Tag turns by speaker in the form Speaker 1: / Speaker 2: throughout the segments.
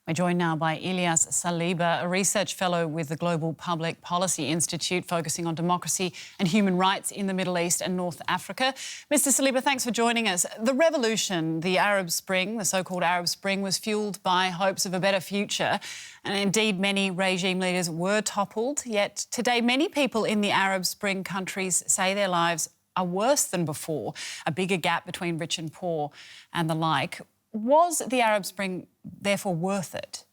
Speaker 1: We're joined now by Ilyas Saliba, a research fellow with the Global Public Policy Institute, focusing on democracy and human rights in the Middle East and North Africa. Mr. Saliba, thanks for joining us. The revolution, the Arab Spring, the so-called Arab Spring, was fuelled by hopes of a better future. And indeed, many regime leaders were toppled. Yet today, many people in the Arab Spring countries say their lives are worse than before, a bigger gap between rich and poor and the like. Was the Arab Spring therefore worth it?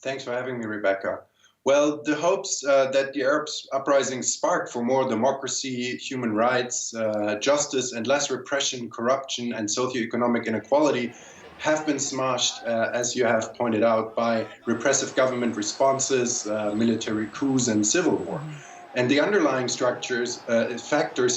Speaker 2: Thanks for having me, Rebecca. Well, the hopes that the Arab Uprisings sparked for more democracy, human rights, justice and less repression, corruption and socio-economic inequality have been smashed, as you have pointed out, by repressive government responses, military coups and civil war. And the underlying factors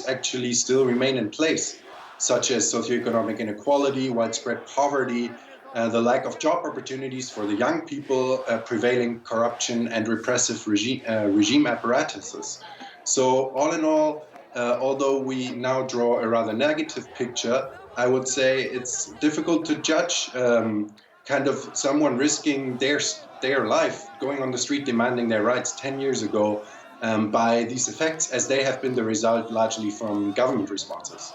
Speaker 2: actually still remain in place, such as socioeconomic inequality, widespread poverty, the lack of job opportunities for the young people, prevailing corruption and repressive regime apparatuses. So all in all, although we now draw a rather negative picture, I would say it's difficult to judge kind of someone risking their life, going on the street demanding their rights 10 years ago by these effects, as they have been the result largely from government responses.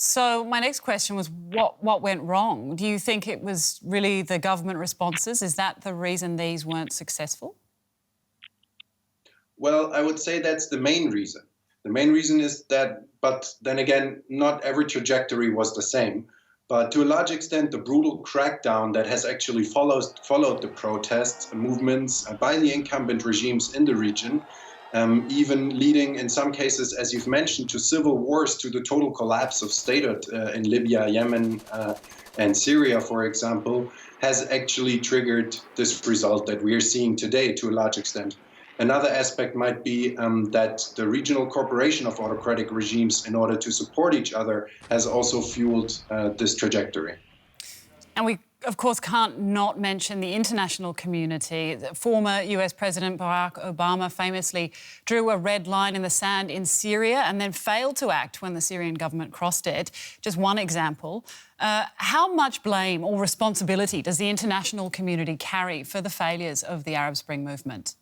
Speaker 1: So my next question was, what went wrong? Do you think it was really the government responses? Is that the reason these weren't successful?
Speaker 2: Well, I would say that's the main reason. The main reason is that, but then again, not every trajectory was the same. But to a large extent, the brutal crackdown that has actually followed the protests and movements by the incumbent regimes in the region, even leading in some cases, as you've mentioned, to civil wars, to the total collapse of statehood in Libya, Yemen and Syria, for example, has actually triggered this result that we are seeing today to a large extent. Another aspect might be that the regional cooperation of autocratic regimes in order to support each other has also fueled this trajectory.
Speaker 1: And we, of course, can't not mention the international community. The former US President Barack Obama famously drew a red line in the sand in Syria and then failed to act when the Syrian government crossed it. Just one example. How much blame or responsibility does the international community carry for the failures of the Arab Spring movement?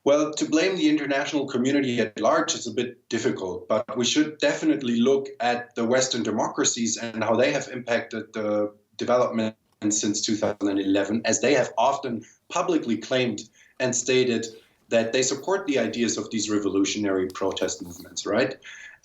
Speaker 2: Well, to blame the international community at large is a bit difficult, but we should definitely look at the Western democracies and how they have impacted the development since 2011, as they have often publicly claimed and stated that they support the ideas of these revolutionary protest movements, right?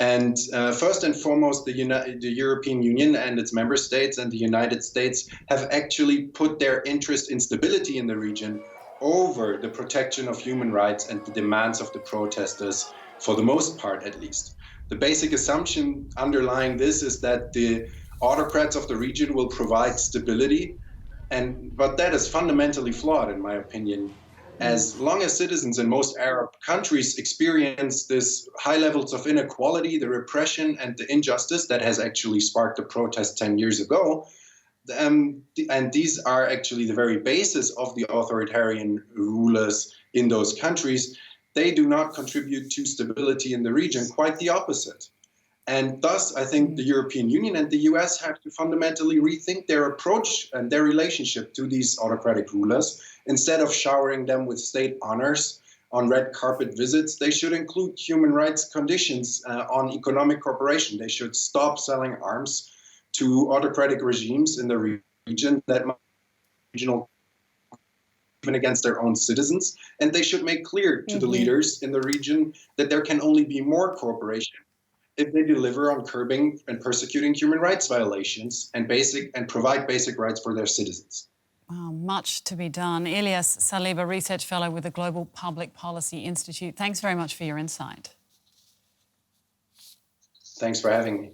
Speaker 2: And first and foremost, the European Union and its member states and the United States have actually put their interest in stability in the region over the protection of human rights and the demands of the protesters, for the most part at least. The basic assumption underlying this is that the autocrats of the region will provide stability, but that is fundamentally flawed in my opinion. As long as citizens in most Arab countries experience this high levels of inequality, the repression and the injustice that has actually sparked the protest 10 years ago, and these are actually the very basis of the authoritarian rulers in those countries, they do not contribute to stability in the region, quite the opposite. And thus, I think the European Union and the US have to fundamentally rethink their approach and their relationship to these autocratic rulers. Instead of showering them with state honors on red carpet visits, they should include human rights conditions on economic cooperation. They should stop selling arms to autocratic regimes in the region that might be regional even against their own citizens. And they should make clear to the leaders in the region that there can only be more cooperation if they deliver on curbing and persecuting human rights violations and provide basic rights for their citizens.
Speaker 1: Wow, much to be done. Ilyas Saliba, Research Fellow with the Global Public Policy Institute. Thanks very much for your insight.
Speaker 2: Thanks for having me.